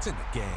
It's in the game.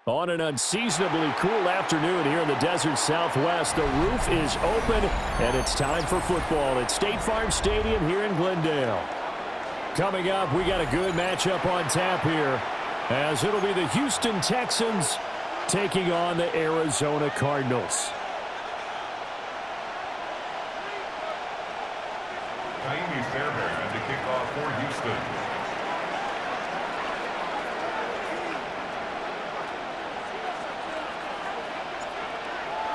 On an unseasonably cool afternoon here in the desert Southwest, the roof is open, and it's time for football at State Farm Stadium here in Glendale. Coming up, we got a good matchup on tap here, as it'll be the Houston Texans taking on the Arizona Cardinals. Fairbairn to kick off for Houston.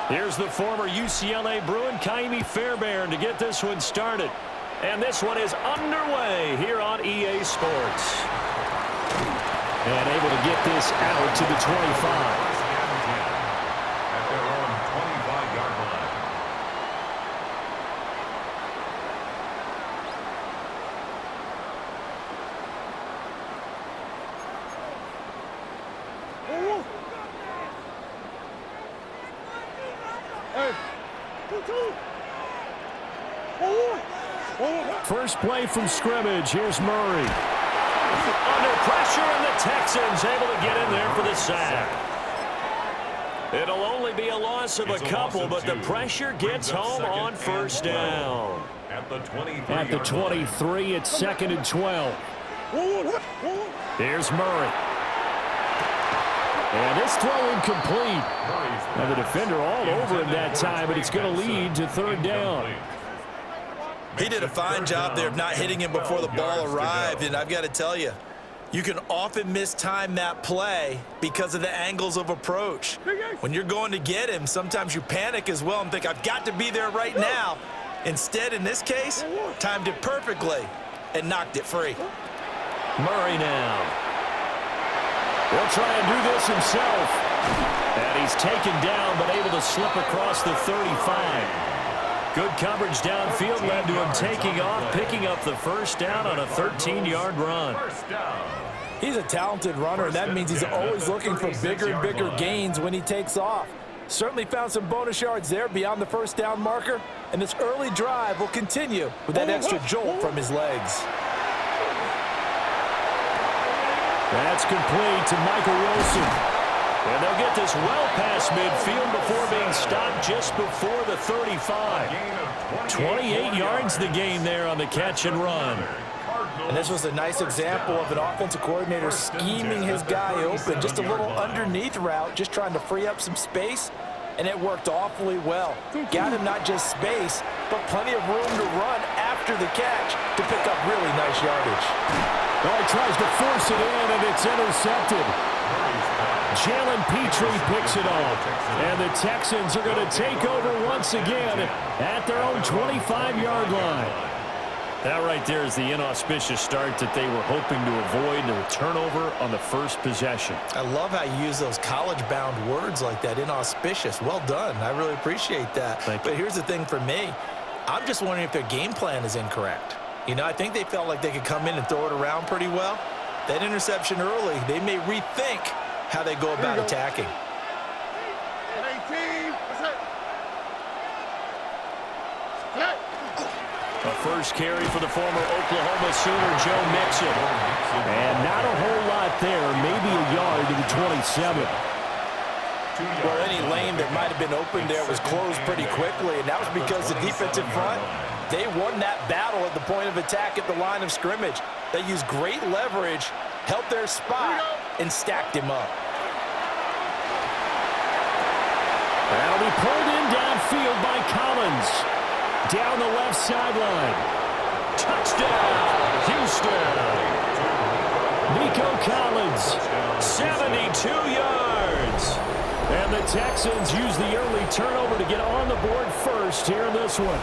Here's the former UCLA Bruin, Kaimi Fairbairn, to get this one started. And this one is underway here on EA Sports. And able to get this out to the 25. At their own 25-yard line. First play from scrimmage. Here's Murray. Under pressure, and the Texans able to get in there for the sack. It'll only be a loss of a couple, but the pressure gets home on first down. At the 23, it's 2nd and 12. Here's Murray. And this throw incomplete. Now the defender all over him that time, but it's going to lead to 3rd down. He did a fine job there of not hitting him before the ball arrived, and I've got to tell you, you can often mistime that play because of the angles of approach. When you're going to get him, sometimes you panic as well and think, I've got to be there right now. Instead, in this case, timed it perfectly and knocked it free. Murray now. Will try and do this himself. And he's taken down, but able to slip across the 35. Good coverage downfield led to him taking off, picking up the first down on a 13-yard run. He's a talented runner, and that means he's always looking for bigger and bigger gains when he takes off. Certainly found some bonus yards there beyond the first down marker, and this early drive will continue with that extra jolt from his legs. That's complete to Michael Wilson. And they'll get this well past midfield before being stopped just before the 35. 28 yards the gain there on the catch and run. And this was a nice example of an offensive coordinator scheming his guy open. Just a little underneath route, just trying to free up some space, and it worked awfully well. Got him not just space, but plenty of room to run after the catch to pick up really nice yardage. Well, he tries to force it in, and it's intercepted. Jalen Petrie picks it off. And the Texans are going to take over once again at their own 25-yard line. That right there is the inauspicious start that they were hoping to avoid, the turnover on the first possession. I love how you use those college-bound words like that, inauspicious. Well done. I really appreciate that. But here's the thing for me. I'm just wondering if their game plan is incorrect. You know, I think they felt like they could come in and throw it around pretty well. That interception early, they may rethink how they go about attacking. A first carry for the former Oklahoma Sooner, Joe Mixon. And not a whole lot there, maybe a yard to the 27. Well, any lane that might have been open there was closed pretty quickly, and that was because the defensive front, they won that battle at the point of attack at the line of scrimmage. They used great leverage, helped their spot, and stacked him up. That'll be pulled in downfield by Collins. Down the left sideline. Touchdown, Houston. Nico Collins, 72 yards. And the Texans use the early turnover to get on the board first here in this one.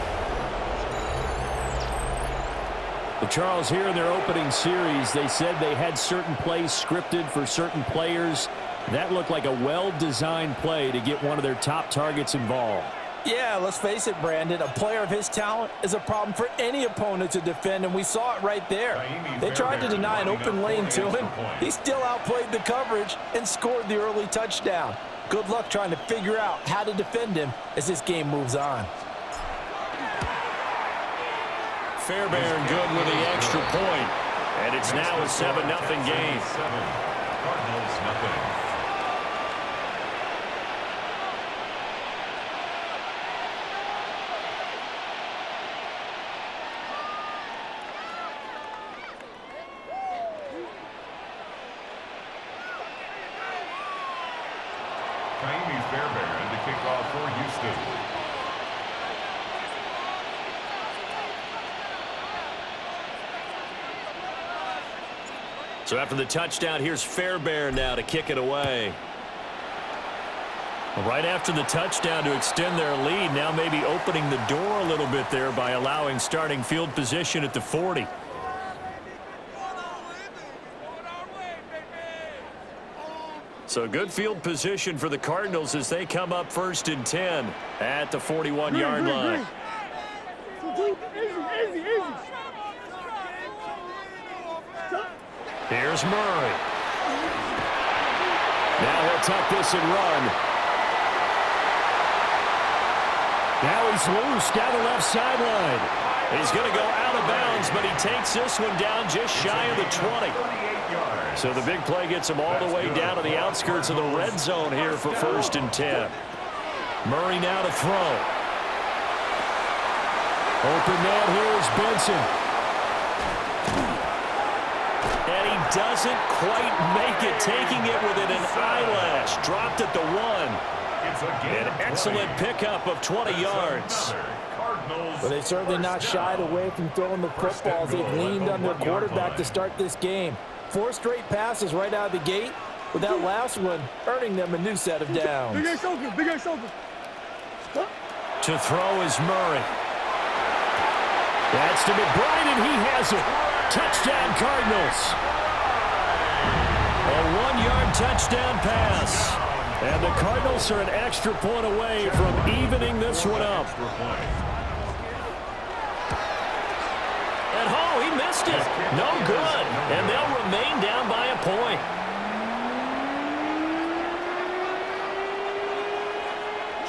The Charles here in their opening series, they said they had certain plays scripted for certain players. That looked like a well-designed play to get one of their top targets involved. Yeah, let's face it, Brandon. A player of his talent is a problem for any opponent to defend, and we saw it right there. They tried to deny an open lane to him. He still outplayed the coverage and scored the early touchdown. Good luck trying to figure out how to defend him as this game moves on. Fairbairn good with the extra point. And it's now a 7-0 game. Cardinals nothing. Fairbairn to kick off for Houston. So after the touchdown, here's Fairbairn now to kick it away. Right after the touchdown to extend their lead, now maybe opening the door a little bit there by allowing starting field position at the 40. So good field position for the Cardinals as they come up 1st and 10 at the 41-yard line. Here's Murray. Now he'll tuck this and run. Now he's loose down the left sideline. He's going to go out of bounds, but he takes this one down just shy of the 20. So the big play gets him all the way down to the outskirts of the red zone here for 1st and 10. Murray now to throw. Open man here is Benson. And he doesn't quite make it, taking it within an eyelash. Dropped at the 1. An excellent pickup of 20 yards. But they've certainly not shied away from throwing the footballs. They've leaned on their quarterback to start this game. 4 straight passes right out of the gate, with that last one earning them a new set of downs. To throw is Murray. That's to McBride, and he has it. Touchdown, Cardinals. A 1-yard touchdown pass. And the Cardinals are an extra point away from evening this one up. And oh, he missed it. No good. And they'll remain down by a point.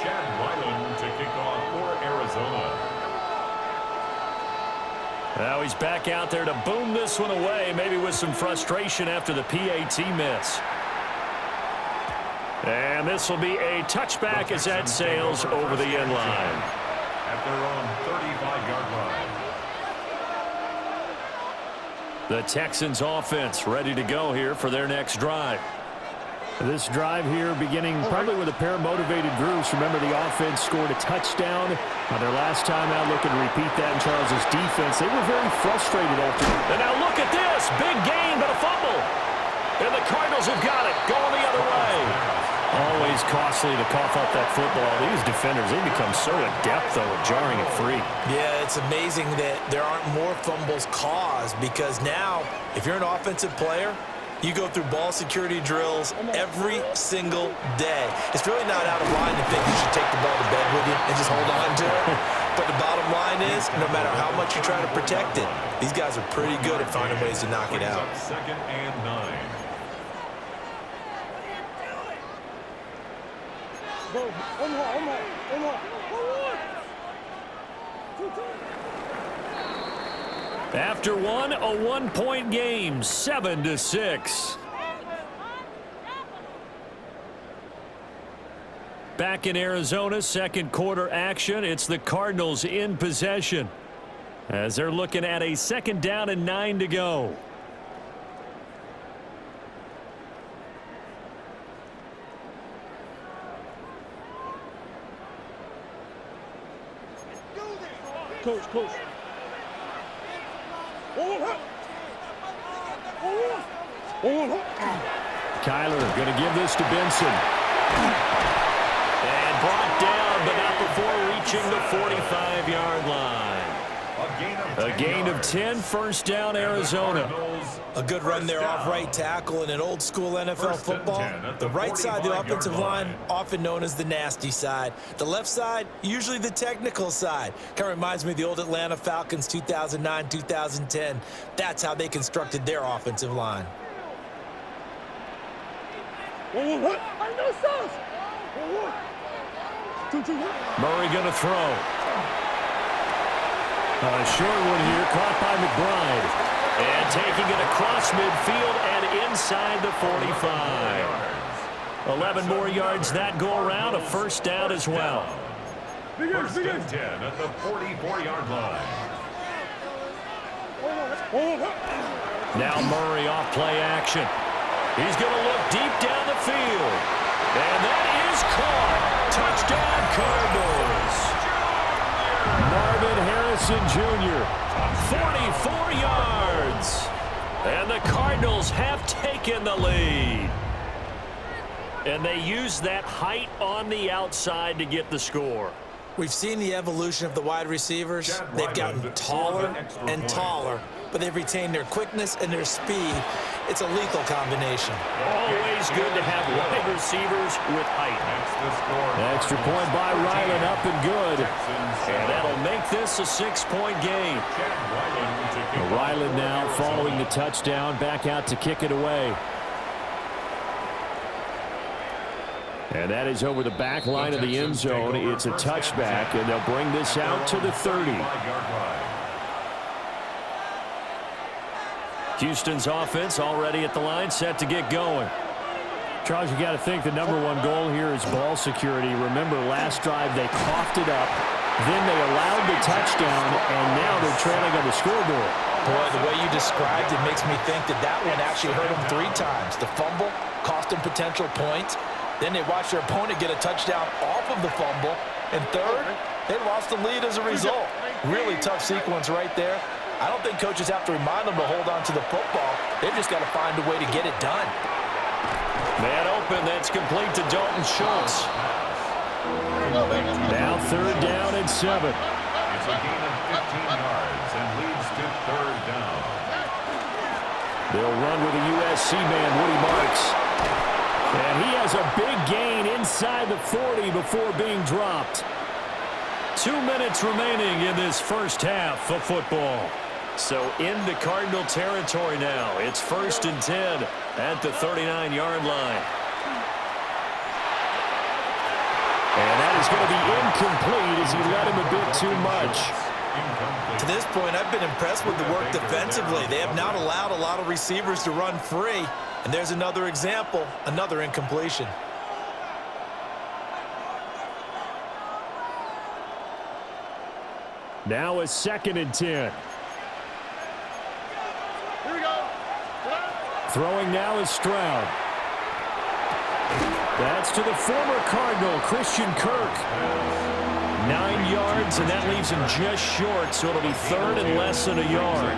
Chad Ryland to kick off for Arizona. Now he's back out there to boom this one away, maybe with some frustration after the PAT miss. And this will be a touchback as that sails over the end line. At their own 35-yard line. The Texans offense ready to go here for their next drive. This drive here beginning probably with a pair of motivated groups. Remember, the offense scored a touchdown on their last time out. Looking to repeat that in Charles's defense. They were very frustrated after. And now look at this. Big gain, but a fumble. And the Cardinals have got it. Going the other way. Always costly to cough up that football. These defenders, they become so adept, though, at jarring it free. Yeah, it's amazing that there aren't more fumbles caused, because now, if you're an offensive player, you go through ball security drills every single day. It's really not out of line to think you should take the ball to bed with you and just hold on to it. But the bottom line is, no matter how much you try to protect it, these guys are pretty good at finding ways to knock it out. Second and 9. After one, a one-point game, 7-6. Back in Arizona, second quarter action. It's the Cardinals in possession as they're looking at a 2nd down and 9 to go. Coach. Kyler going to give this to Benson. And brought down, but not before reaching the 45-yard line. A gain of 10, first down, Arizona. A good run there off right tackle in an old school NFL football. The right side of the offensive line, often known as the nasty side. The left side, usually the technical side. Kind of reminds me of the old Atlanta Falcons 2009, 2010. That's how they constructed their offensive line. Murray going to throw. A short one here, caught by McBride. And taking it across midfield and inside the 45. 11 more yards that go around, a first down as well. First and 10 at the 44-yard line. Now Murray off play action. He's going to look deep down the field. And that is caught. Touchdown Cardinals. Marvin Harrison Jr., 44 yards. And the Cardinals have taken the lead. And they use that height on the outside to get the score. We've seen the evolution of the wide receivers. They've gotten taller and taller, but they've retained their quickness and their speed. It's a lethal combination. Always good to have wide receivers with height. Extra point by Ryland, up and good. And that'll make this a 6-point game. Ryland now following the touchdown, back out to kick it away. And that is over the back line of the end zone. It's a touchback, and they'll bring this out to the 30. Houston's offense already at the line, set to get going. Charles, you got to think the #1 goal here is ball security. Remember, last drive they coughed it up, then they allowed the touchdown, and now they're trailing on the scoreboard. Boy, the way you described it makes me think that one actually hurt them 3 times. The fumble cost them potential points. Then they watched their opponent get a touchdown off of the fumble. And third, they lost the lead as a result. Really tough sequence right there. I don't think coaches have to remind them to hold on to the football. They've just got to find a way to get it done. Man open, that's complete to Dalton Schultz. Now 3rd down and 7. It's a gain of 15 yards and leads to 3rd down. They'll run with a USC man, Woody Marks. And he has a big gain inside the 40 before being dropped. 2 minutes remaining in this first half of football. So into Cardinal territory now. It's 1st and 10 at the 39-yard line. And that is going to be incomplete as he let him a bit too much. To this point, I've been impressed with the work defensively. They have not allowed a lot of receivers to run free. And there's another example, another incompletion. Now a 2nd and 10. Here we go. Throwing now is Stroud. That's to the former Cardinal, Christian Kirk. 9 yards, and that leaves him just short, so it'll be 3rd and less than a yard.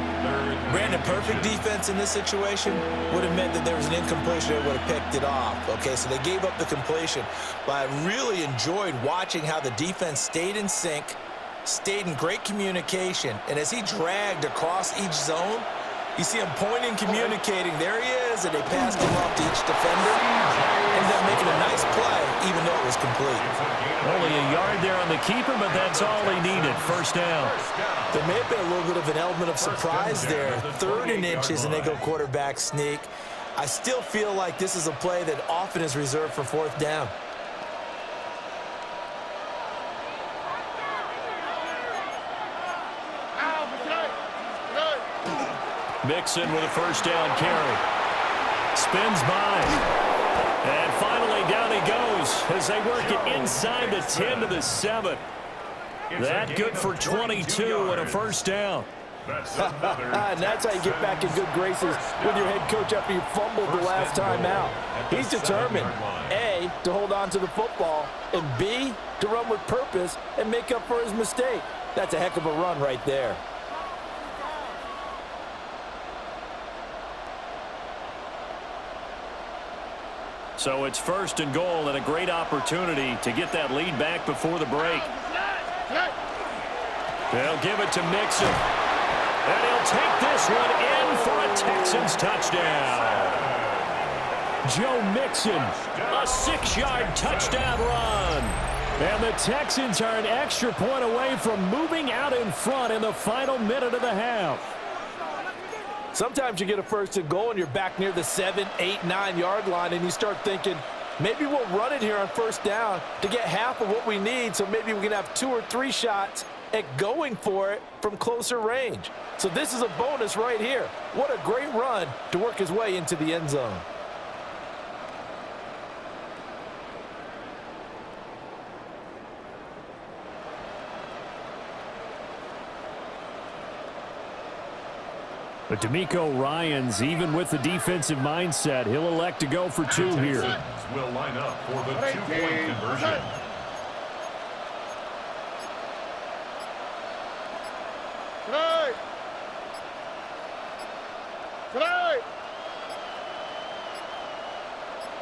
Brandon, perfect defense in this situation would have meant that there was an incompletion. They would have picked it off. Okay, so they gave up the completion. But I really enjoyed watching how the defense stayed in sync, stayed in great communication, and as he dragged across each zone, you see him pointing, communicating. There he is, and they passed him off to each defender. Ended up making a nice play, even though it was complete. Only a yard there on the keeper, but that's all he needed. 1st down. There may have been a little bit of an element of surprise there. 3rd and inches, and they go quarterback sneak. I still feel like this is a play that often is reserved for 4th down. Mixon with a 1st down carry. Spins by. And finally down he goes as they work it inside the 10 to the 7. That good for 22 and a 1st down. And that's how you get back in good graces with your head coach after you fumbled the last time out. He's determined, A, to hold on to the football, and B, to run with purpose and make up for his mistake. That's a heck of a run right there. So it's 1st and goal and a great opportunity to get that lead back before the break. They'll give it to Mixon. And he'll take this one in for a Texans touchdown. Joe Mixon, a 6-yard touchdown run. And the Texans are an extra point away from moving out in front in the final minute of the half. Sometimes you get a 1st and goal and you're back near the 7, 8, 9-yard line and you start thinking, maybe we'll run it here on 1st down to get half of what we need, so maybe we can have 2 or 3 shots at going for it from closer range. So this is a bonus right here. What a great run to work his way into the end zone. But DeMeco Ryans, even with the defensive mindset, he'll elect to go for 2 here. Will line up for the 2-point conversion.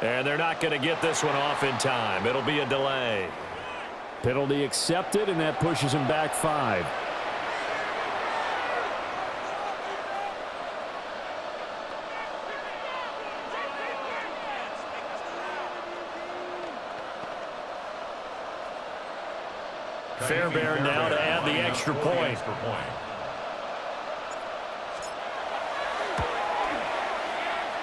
And they're not going to get this one off in time. It'll be a delay. Penalty accepted, and that pushes him back 5. Fairbairn now to add the extra point.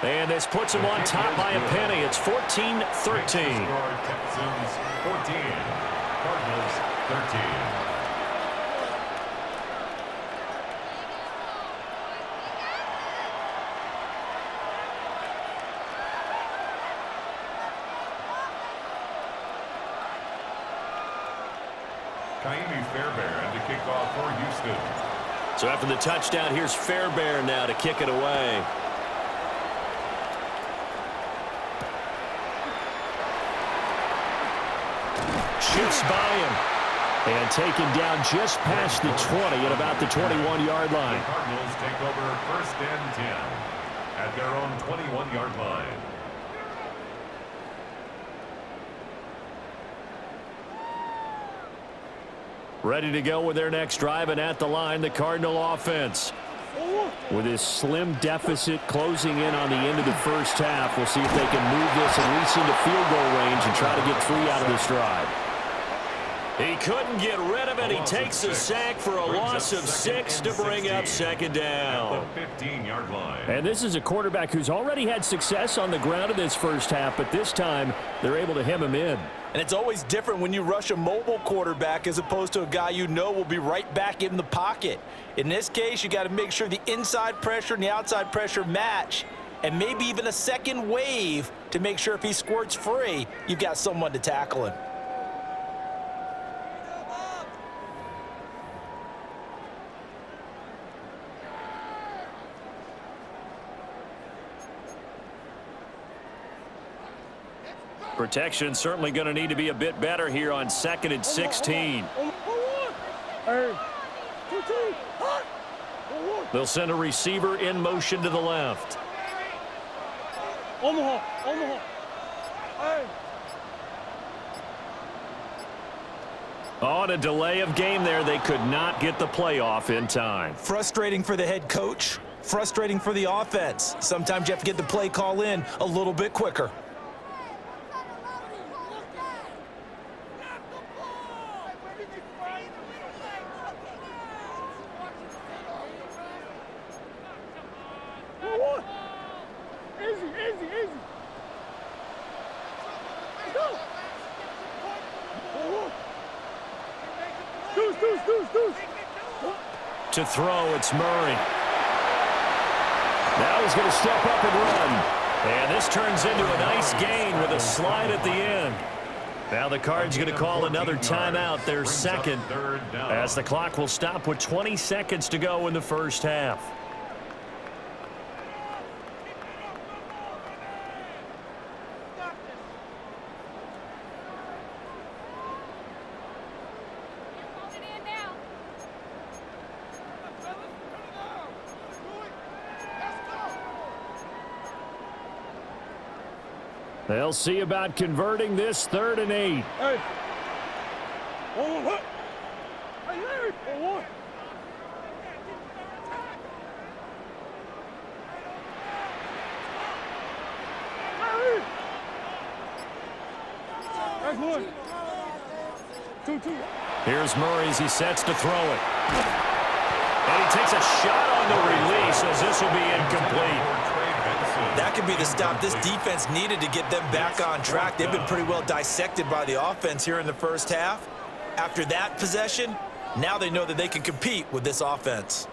And this puts him on top by a penny. It's 14-13. Texans 14, Cardinals 13. Fairbairn to kick off for Houston. So after the touchdown, here's Fairbairn now to kick it away. Shoots by him. And taken down just past the 20 at about the 21-yard line. The Cardinals take over 1st and 10 at their own 21-yard line. Ready to go with their next drive, and at the line, the Cardinal offense. With his slim deficit closing in on the end of the 1st half, we'll see if they can move this at least into field goal range and try to get 3 out of this drive. He couldn't get rid of it. He takes a sack for a loss of 6 to bring up 2nd down. At the 15-yard line. And this is a quarterback who's already had success on the ground in this 1st half, but this time they're able to hem him in. And it's always different when you rush a mobile quarterback as opposed to a guy you know will be right back in the pocket. In this case, you got to make sure the inside pressure and the outside pressure match, and maybe even a second wave to make sure if he squirts free, you've got someone to tackle him. Protection certainly going to need to be a bit better here on 2nd and 16. They'll send a receiver in motion to the left. On a delay of game there, they could not get the play off in time. Frustrating for the head coach, frustrating for the offense. Sometimes you have to get the play call in a little bit quicker. To throw, it's Murray. Now he's going to step up and run. And this turns into a nice gain with a slide at the end. Now the Cards going to call another timeout, their second, as the clock will stop with 20 seconds to go in the first half. They'll see about converting this 3rd and 8. Hey. Here's Murray as he sets to throw it. And he takes a shot on the release as this will be incomplete. That could be the stop this defense needed to get them back on track. They've been pretty well dissected by the offense here in the first half. After that possession, now they know that they can compete with this offense.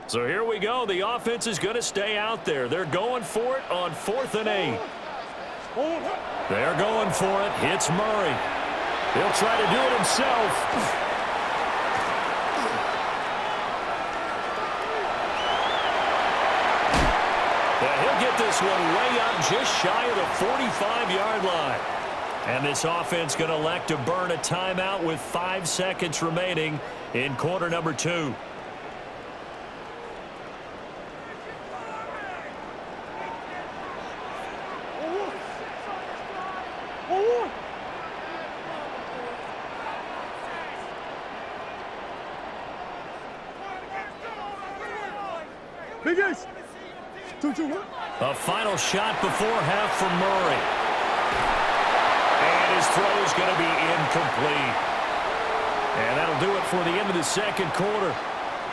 So here we go. The offense is going to stay out there. They're going for it on 4th and 8. They're going for it. It's Murray. He'll try to do it himself. He'll get this one way up just shy of the 45-yard line. And this offense going to elect to burn a timeout with 5 seconds remaining in quarter number 2. Big Ace. A final shot before half from Murray. And his throw is going to be incomplete. And that'll do it for the end of the second quarter.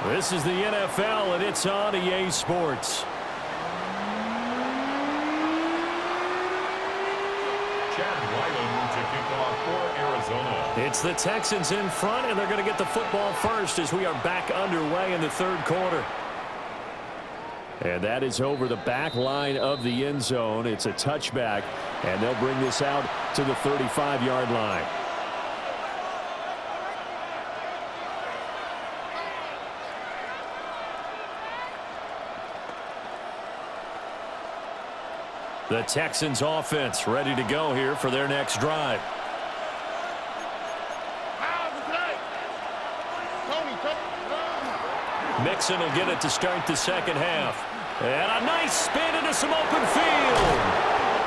This is the NFL, and it's on EA Sports. It's the Texans in front, and they're going to get the football first as we are back underway in the third quarter. And that is over the back line of the end zone. It's a touchback, and they'll bring this out to the 35-yard line. The Texans offense ready to go here for their next drive. Mixon will get it to start the second half. And a nice spin into some open field.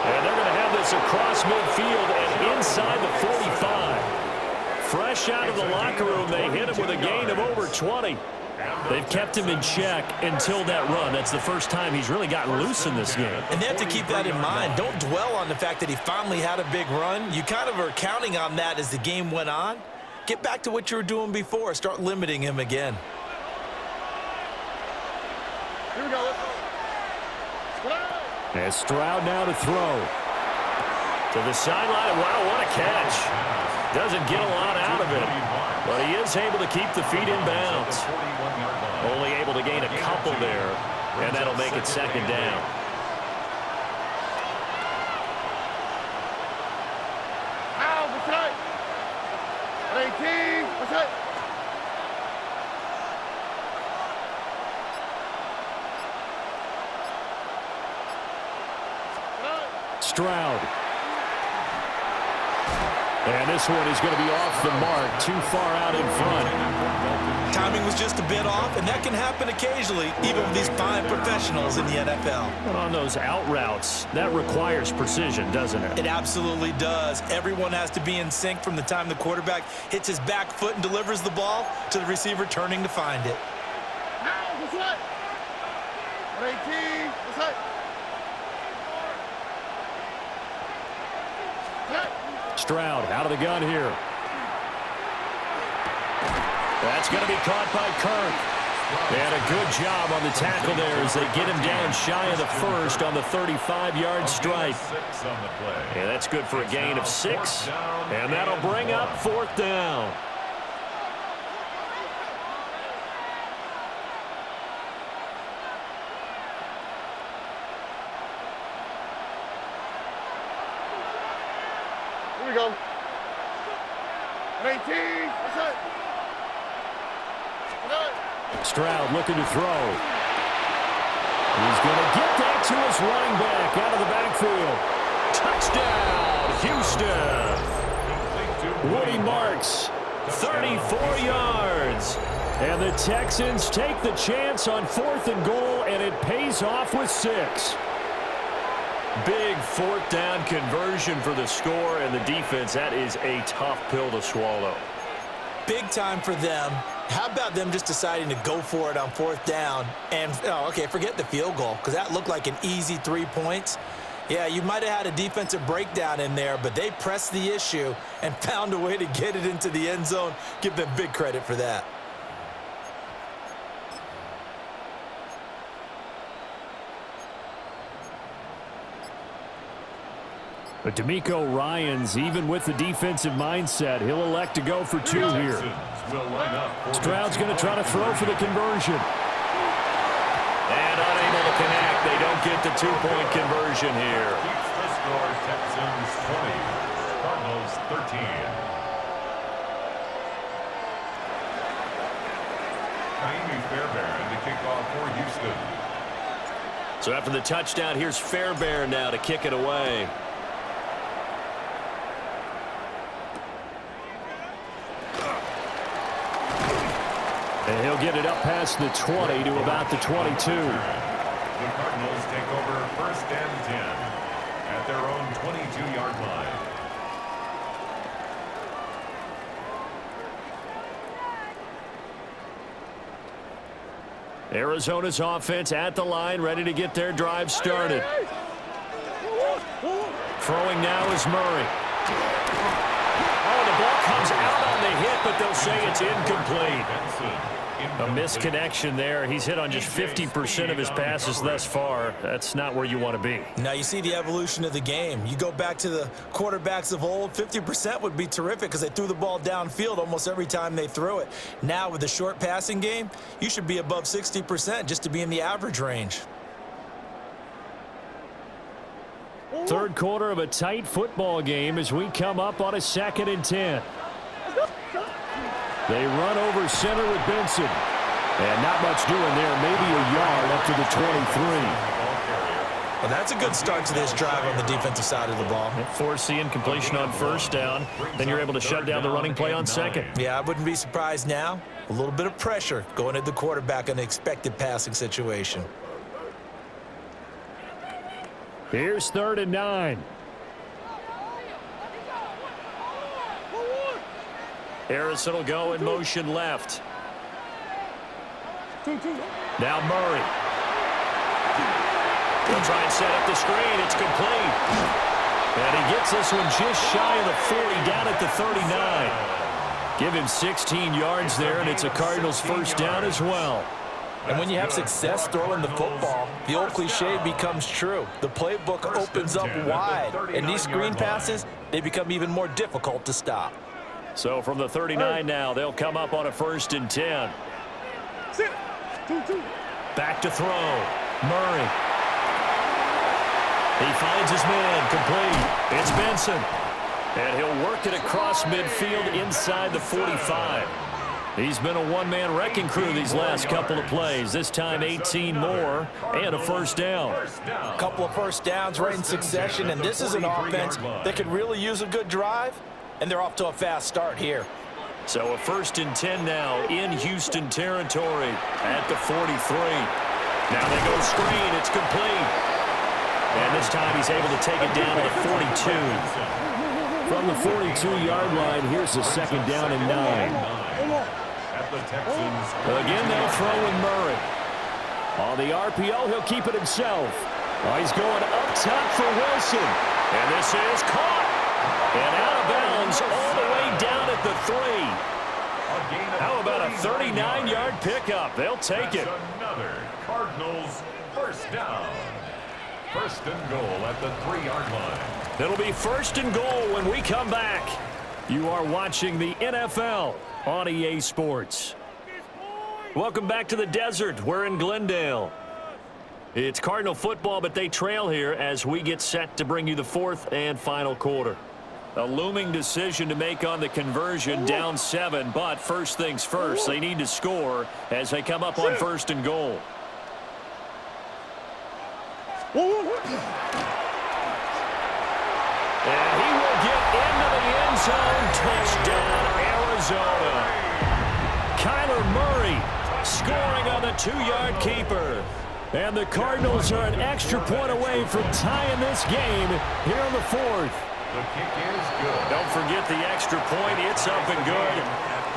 And they're going to have this across midfield and inside the 45. Fresh out of the locker room, they hit him with a gain of over 20. They've kept him in check until that run. That's the first time he's really gotten loose in this game. And they have to keep that in mind. Don't dwell on the fact that he finally had a big run. You kind of are counting on that as the game went on. Get back to what you were doing before. Start limiting him again. Here we go. And Stroud now to throw. To the sideline. Wow, what a catch. Doesn't get a lot out of it. But he is able to keep the feet in bounds. Only able to gain a couple there. And that'll make it second down. What's that? 18. What's that? Stroud. And this one is going to be off the mark, too far out in front. Timing was just a bit off, and that can happen occasionally, even with these fine professionals in the NFL. But on those out routes, that requires precision, doesn't it? It absolutely does. Everyone has to be in sync from the time the quarterback hits his back foot and delivers the ball to the receiver turning to find it. Now, this way. 18, this way. Stroud out of the gun here. That's going to be caught by Kirk. And a good job on the tackle there as they get him down shy of the first on the 35-yard stripe. And that's good for a gain of 6. And that'll bring up 4th down. Here we go. 18, this way. Stroud looking to throw. He's going to get that to his running back out of the backfield. Touchdown, Houston. Woody Marks, 34 yards. And the Texans take the chance on 4th and goal, and it pays off with 6. Big 4th down conversion for the score, and the defense, that is a tough pill to swallow. Big time for them. How about them just deciding to go for it on 4th down? And, okay, forget the field goal, because that looked like an easy 3 points. Yeah, you might have had a defensive breakdown in there, but they pressed the issue and found a way to get it into the end zone. Give them big credit for that. But DeMeco Ryans, even with the defensive mindset, he'll elect to go for 2 here. Stroud's going to try to throw for the conversion. And unable to connect. They don't get the 2-point conversion here. Keeps the score, Texans 20, Cardinals 13. Kaimi Fairbairn to kick off for Houston. So after the touchdown, here's Fairbairn now to kick it away. And he'll get it up past the 20 to about the 22. The Cardinals take over 1st and 10 at their own 22-yard line. Arizona's offense at the line, ready to get their drive started. Throwing now is Murray. Oh, the ball comes out on the hit, but they'll say it's incomplete. A misconnection there. He's hit on just 50% of his passes thus far. That's not where you want to be. Now you see the evolution of the game. You go back to the quarterbacks of old, 50% would be terrific because they threw the ball downfield almost every time they threw it. Now with the short passing game, you should be above 60% just to be in the average range. Third quarter of a tight football game as we come up on a 2nd and 10. They run over center with Benson. And not much doing there. Maybe a yard up to the 23. Well, that's a good start to this drive on the defensive side of the ball. Force the incompletion on 1st down. Then you're able to shut down the running play on 2nd. Yeah, I wouldn't be surprised now. A little bit of pressure going at the quarterback in an expected passing situation. Here's 3rd and 9. Harrison will go in motion left. Now Murray. He'll try and set up the screen. It's complete. And he gets this one just shy of the 40, down at the 39. Give him 16 yards there, and it's a Cardinals 1st down as well. And when you have success throwing the football, the old cliche becomes true. The playbook opens up wide, and these screen passes, they become even more difficult to stop. So from the 39 now, they'll come up on a 1st and 10. Back to throw. Murray. He finds his man, complete. It's Benson. And he'll work it across midfield inside the 45. He's been a one-man wrecking crew these last couple of plays. This time 18 more and a first down. A couple of first downs right in succession, and this is an offense that could really use a good drive, and they're off to a fast start here. So a 1st and 10 now in Houston territory at the 43. Now they go screen. It's complete. And this time he's able to take it down to the 42. From the 42-yard line, here's a 2nd down and 9. At the Texans. Again, they'll throw with Murray. On the RPO, he'll keep it himself. Oh, he's going up top for Wilson. And this is caught. And out of bounds all the way down at the 3. How about a 39-yard pickup? They'll take it. Another Cardinals first down. 1st and goal at the 3-yard line. It'll be 1st and goal when we come back. You are watching the NFL on EA Sports. Welcome back to the desert. We're in Glendale. It's Cardinal football, but they trail here as we get set to bring you the 4th and final quarter. A looming decision to make on the conversion, down 7, but first things first, they need to score as they come up on 1st and goal. And he will get into the end zone. Touchdown, Arizona. Kyler Murray scoring on the 2-yard keeper. And the Cardinals are an extra point away from tying this game here in the 4th. The kick is good. Don't forget the extra point. It's up and good.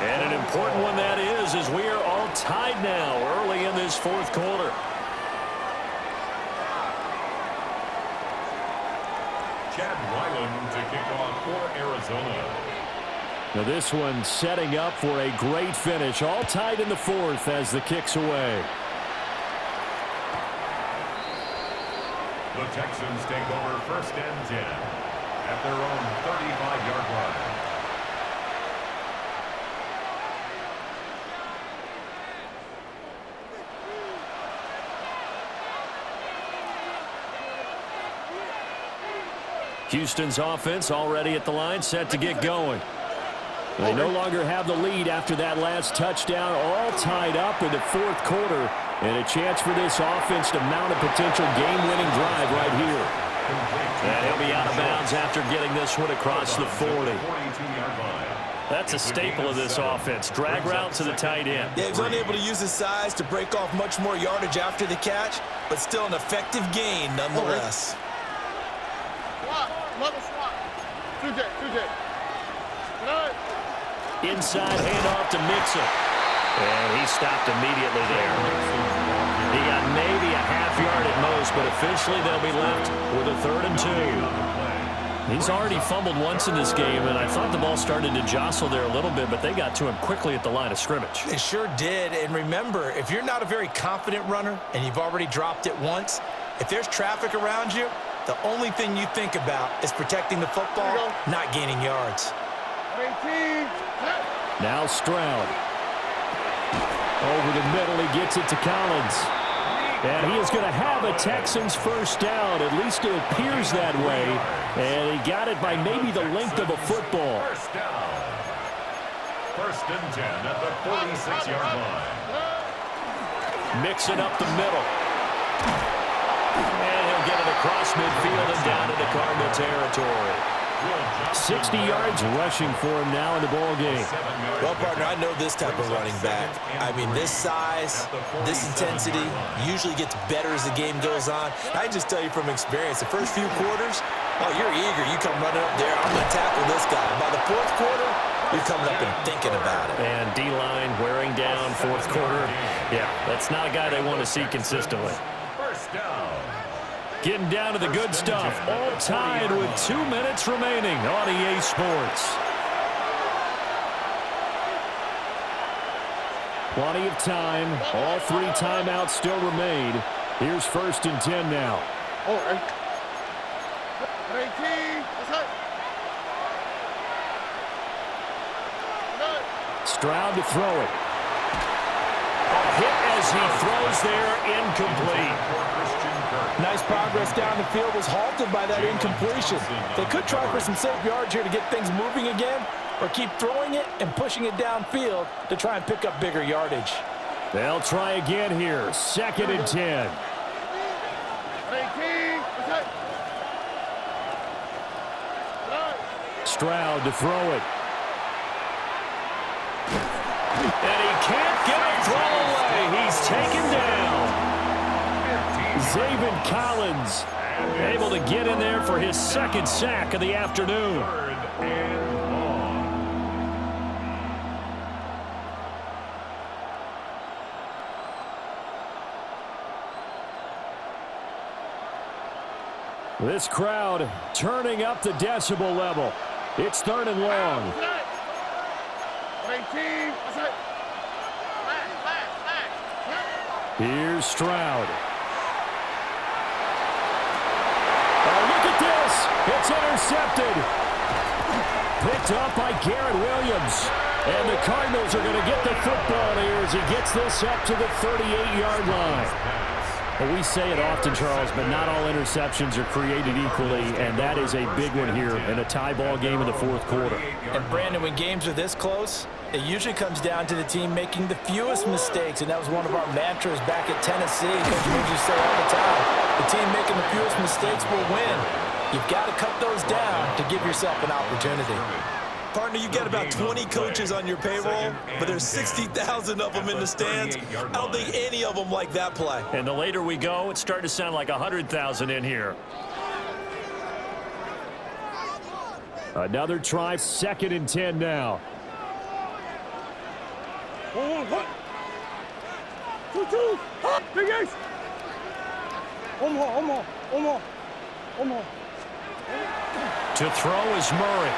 And an important one that is, as we are all tied now early in this 4th quarter. Chad Ryland to kick off for Arizona. Now this one setting up for a great finish. All tied in the 4th as the kick's away. The Texans take over 1st and 10 at their own 35-yard line. Houston's offense already at the line, set to get going. They no longer have the lead after that last touchdown, all tied up in the 4th quarter, and a chance for this offense to mount a potential game-winning drive right here. And he'll be out of bounds after getting this one across the 40. That's a staple of this offense. Drag route to the tight end. Yeah, he's unable to use his size to break off much more yardage after the catch, but still an effective gain nonetheless. Level swap. 2J. Inside handoff to Mixon. And he stopped immediately there. He got maybe a half yard at most, but officially they'll be left with a 3rd and 2. He's already fumbled once in this game, and I thought the ball started to jostle there a little bit, but they got to him quickly at the line of scrimmage. They sure did. And remember, if you're not a very confident runner and you've already dropped it once, if there's traffic around you, the only thing you think about is protecting the football, not gaining yards. 18. Now Stroud. Over the middle, he gets it to Collins. And he is going to have a Texans first down. At least it appears that way. And he got it by maybe the length of a football. First down. 1st and 10 at the 46-yard line. Mixing up the middle. And he'll get it across midfield and down into Cardinal territory. 60 yards rushing for him now in the ball game. Well, partner, I know this type of running back. I mean, this size, this intensity usually gets better as the game goes on. I just tell you from experience, the first few quarters, oh, you're eager. You come running up there, I'm going to tackle this guy. By the 4th quarter, you're coming up and thinking about it. And D-line wearing down 4th quarter. Yeah, that's not a guy they want to see consistently. First down. Getting down to the good stuff. All tied with 2 minutes remaining on EA Sports. Plenty of time. All 3 timeouts still remain. Here's 1st and 10 now. Oh, 18. Stroud to throw it. A hit as he throws there, incomplete. Nice progress down the field was halted by that incompletion. They could try for some safe yards here to get things moving again, or keep throwing it and pushing it downfield to try and pick up bigger yardage. They'll try again here. 2nd and 10. 18. Stroud to throw it. And he can't get a throw away. He's taken down. Zaven Collins able to get in there for his 2nd sack of the afternoon. 3rd and long. This crowd turning up the decibel level. It's 3rd and long. 18. Here's Stroud. Oh, look at this. It's intercepted. Picked up by Garrett Williams. And the Cardinals are going to get the football here as he gets this up to the 38-yard line. Well, we say it often, Charles, but not all interceptions are created equally, and that is a big one here in a tie ball game in the 4th quarter. And, Brandon, when games are this close, it usually comes down to the team making the fewest mistakes, and that was one of our mantras back at Tennessee. Coach Moon used to say all the time, the team making the fewest mistakes will win. You've got to cut those down to give yourself an opportunity. Partner, you got about 20 coaches on your payroll, but there's 60,000 of them in the stands. I don't think any of them like that play. And the later we go, it's starting to sound like 100,000 in here. Another try, 2nd and 10 now. 1. 2. Big Ace. One more. To throw is Murray.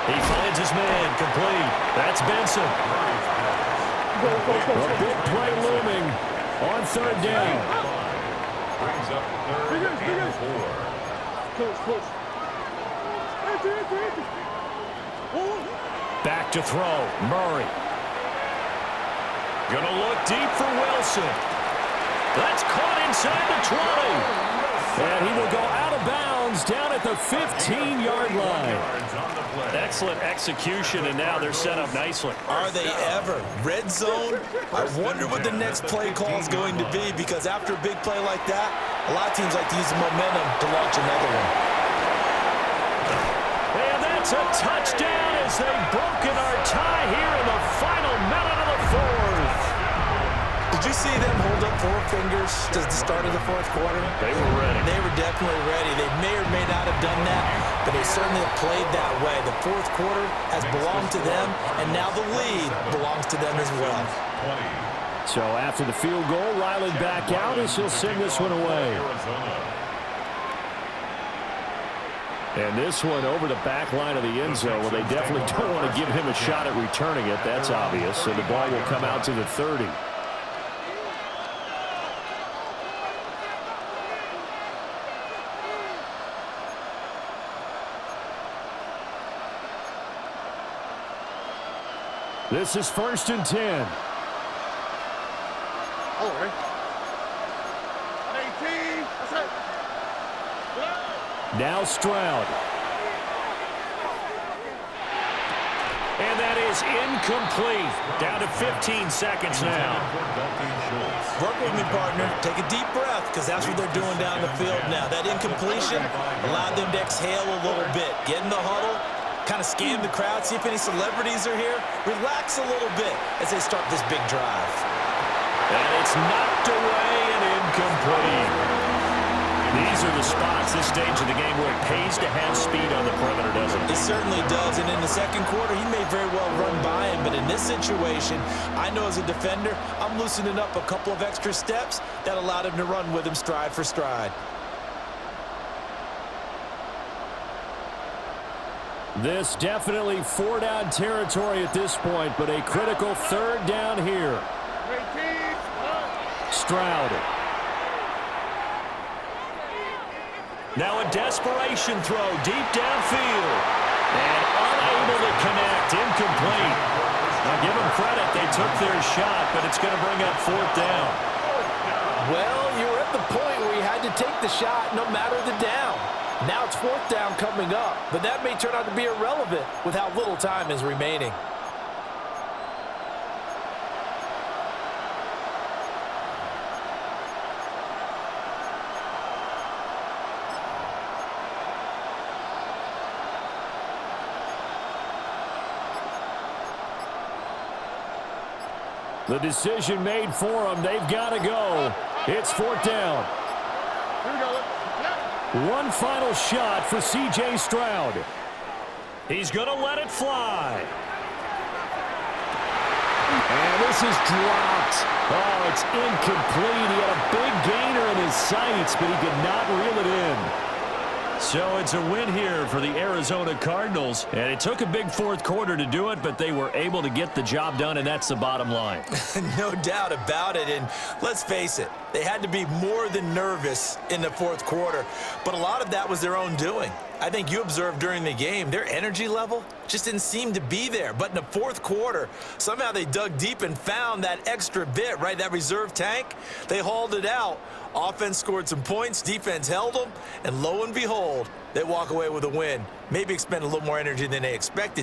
He finds his man, complete. That's Benson. A big play looming on 3rd down. Brings up 3rd and 4. Close. Back to throw, Murray. Gonna look deep for Wilson. That's caught inside the 20. And he will go out of bounds down at the 15-yard line. Excellent execution, and now they're set up nicely. Are they ever? Red zone? I wonder what the next play call is going to be, because after a big play like that, a lot of teams like to use the momentum to launch another one. And that's a touchdown as they've broken our tie here in the final minute of the 4th. Did you see them hold up 4 fingers to the start of the 4th quarter? They were ready. They were definitely ready. They may or may not have done that, but they certainly have played that way. The 4th quarter has belonged to them, and now the lead belongs to them as well. So after the field goal, Riley back out as he'll send this one away. And this one over the back line of the end zone. Well, they definitely don't want to give him a shot at returning it. That's obvious. So the ball will come out to the 30. This is 1st and 10. Oh, 18. That's it. Now Stroud. And that is incomplete. Down to 15 seconds now. Work with me, partner. Take a deep breath, because that's what they're doing down the field now. That incompletion allowed them to exhale a little bit. Get in the huddle. Kind of scan the crowd, see if any celebrities are here. Relax a little bit as they start this big drive. And it's knocked away and incomplete. These are the spots, this stage of the game, where it pays to have speed on the perimeter, doesn't it? It certainly does, and in the 2nd quarter, he may very well run by him, but in this situation, I know as a defender, I'm loosening up a couple of extra steps that allowed him to run with him stride for stride. This definitely 4-down territory at this point, but a critical 3rd down here. 18. Stroud. Now a desperation throw deep downfield. And unable to connect, incomplete. Now give them credit, they took their shot, but it's going to bring up 4th down. Well, you were at the point where you had to take the shot no matter the down. Now it's fourth down coming up, but that may turn out to be irrelevant with how little time is remaining. The decision made for them. They've got to go. It's fourth down. Here we go. Yeah. One final shot for C.J. Stroud. He's going to let it fly. And this is dropped. Oh, it's incomplete. He had a big gainer in his sights, but he could not reel it in. So it's a win here for the Arizona Cardinals. And it took a big fourth quarter to do it, but they were able to get the job done, and that's the bottom line. No doubt about it. And let's face it, they had to be more than nervous in the fourth quarter. But a lot of that was their own doing. I think you observed during the game, their energy level just didn't seem to be there. But in the fourth quarter, somehow they dug deep and found that extra bit, right, that reserve tank. They hauled it out. Offense scored some points, defense held them, and lo and behold, they walk away with a win. Maybe expend a little more energy than they expected.